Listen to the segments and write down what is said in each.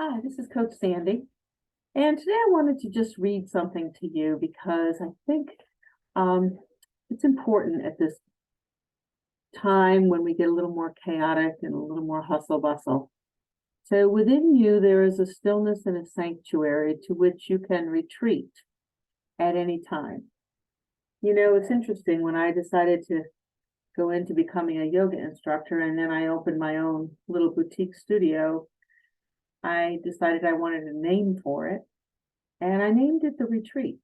Hi, this is Coach Sandy. And today I wanted to just read something to you because I think um, it's important at this time when we get a little more chaotic and a little more hustle bustle. So within you, there is a stillness and a sanctuary to which you can retreat at any time. You know, it's interesting when I decided to go into becoming a yoga instructor and then I opened my own little boutique studio, I decided I wanted a name for it. And I named it The Retreat.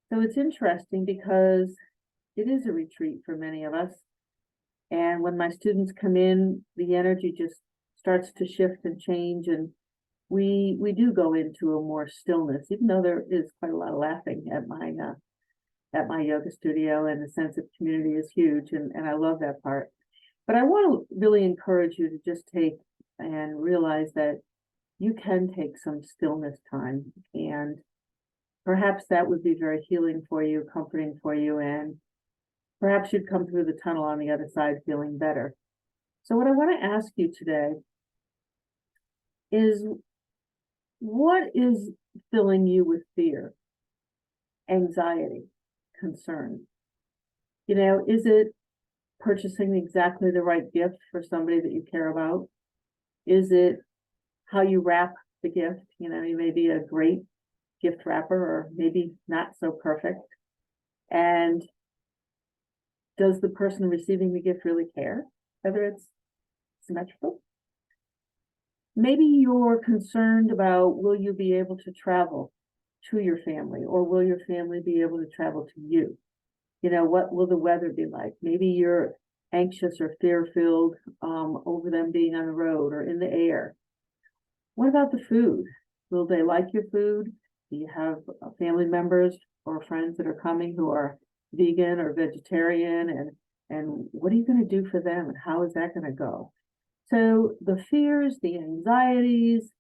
So it's interesting because it is a retreat for many of us. And when my students come in, the energy just starts to shift and change. And we do go into a more stillness, even though there is quite a lot of laughing at my yoga studio, and the sense of community is huge. And I love that part. But I want to really encourage you to just take and realize that you can take some stillness time, and perhaps that would be very healing for you, comforting for you, and perhaps you'd come through the tunnel on the other side feeling better. So what I want to ask you today is, what is filling you with fear, anxiety, concern? You know, is it purchasing exactly the right gift for somebody that you care about? Is it how you wrap the gift? You know, you may be a great gift wrapper or maybe not so perfect. And does the person receiving the gift really care whether it's symmetrical? Maybe you're concerned about, will you be able to travel to your family, or will your family be able to travel to you? You know, what will the weather be like? Maybe you're anxious or fear-filled over them being on the road or in the air. What about the food? Will they like your food? Do you have family members or friends that are coming who are vegan or vegetarian? And what are you going to do for them? And how is that going to go? So the fears, the anxieties,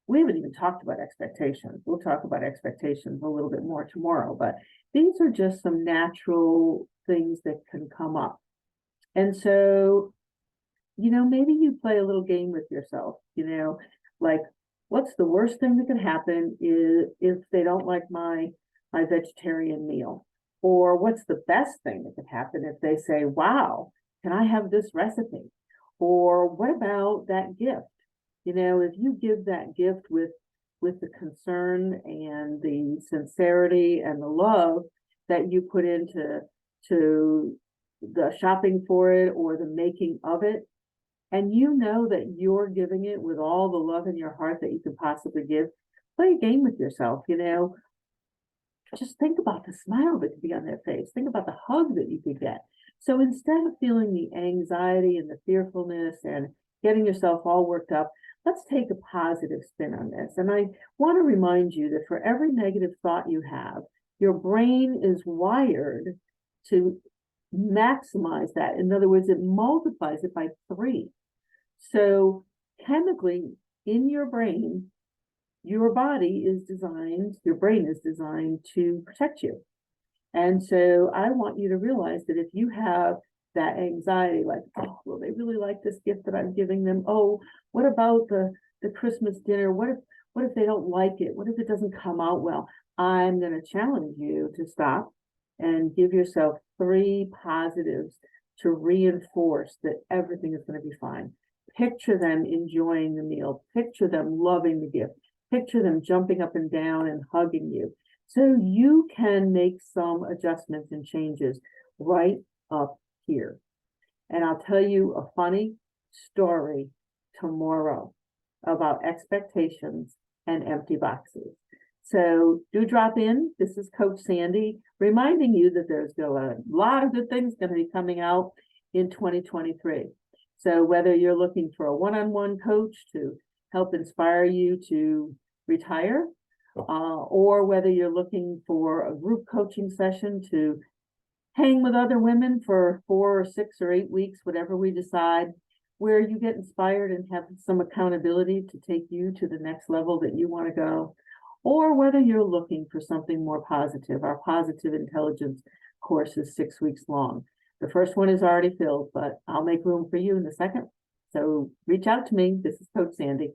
we haven't even talked about expectations. We'll talk about expectations a little bit more tomorrow, but these are just some natural things that can come up. And so, you know, maybe you play a little game with yourself, you know, like, what's the worst thing that could happen is if they don't like my vegetarian meal? Or what's the best thing that could happen if they say, wow, can I have this recipe? Or what about that gift? You know, if you give that gift with the concern and the sincerity and the love that you put into the shopping for it or the making of it, and you know that you're giving it with all the love in your heart that you could possibly give, play a game with yourself, you know. Just think about the smile that could be on their face. Think about the hug that you could get. So instead of feeling the anxiety and the fearfulness and getting yourself all worked up, let's take a positive spin on this. And I want to remind you that for every negative thought you have, your brain is wired to maximize that. In other words, it multiplies it by 3. So chemically in your brain, your body is designed, your brain is designed to protect you. And so I want you to realize that if you have that anxiety, like, oh, will they really like this gift that I'm giving them? Oh, what about the Christmas dinner? What if they don't like it? What if it doesn't come out well? I'm going to challenge you to stop and give yourself 3 positives to reinforce that everything is going to be fine. Picture them enjoying the meal. Picture them loving the gift. Picture them jumping up and down and hugging you. So you can make some adjustments and changes right up here. And I'll tell you a funny story tomorrow about expectations and empty boxes. So do drop in. This is Coach Sandy reminding you that there's still a lot of good things going to be coming out in 2023. So whether you're looking for a one-on-one coach to help inspire you to retire, or whether you're looking for a group coaching session to hang with other women for 4 or 6 or 8 weeks, whatever we decide, where you get inspired and have some accountability to take you to the next level that you want to go, or whether you're looking for something more positive. Our positive intelligence course is 6 weeks long. The first one is already filled, but I'll make room for you in the second. So reach out to me. This is Coach Sandy.